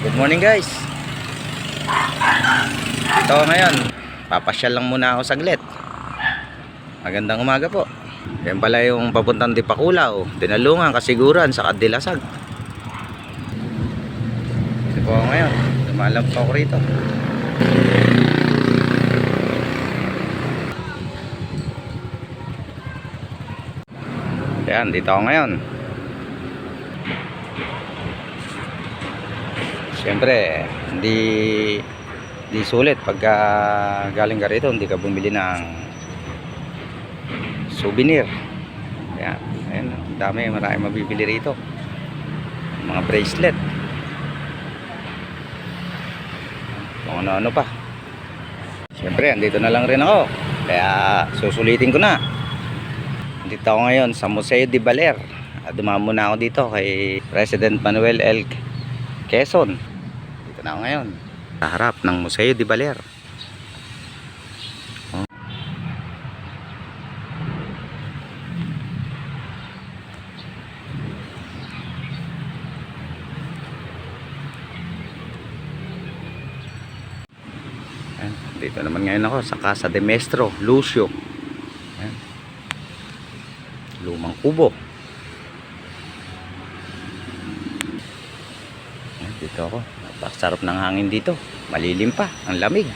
Good morning guys. Ito ngayon, papasyal lang muna ako saglit. Magandang umaga po. Yan pala yung papuntang Dipakulaw, Dinalungan, Kasiguran, sa Kadilasag. Ito po ako ngayon, lumalab po ako rito. Yan, dito ako ngayon. Siyempre, hindi sulit pagka galing ka rito, hindi ka bumili ng souvenir. Ayan, ayan, marami mabibili rito. Mga bracelet. Kung ano-ano pa. Siyempre, andito na lang rin ako. Kaya susulitin ko na. Dito ako ngayon sa Museo de Baler. Dumamo na ako dito kay President Manuel L. Quezon. Dito na ako ngayon sa harap ng Museo de Baler. Dito naman ngayon ako sa Casa de Maestro Lucio. Ayan. Lumang kubo. Ayan, dito ako. Napakasarap ng hangin dito. Malilim pa, ang lamig.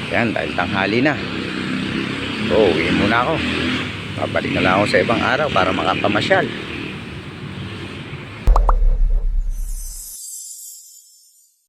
Yan, dahil tanghali na. So, uwi muna ako. Babalik na lang ako sa ibang araw para makapamasyal.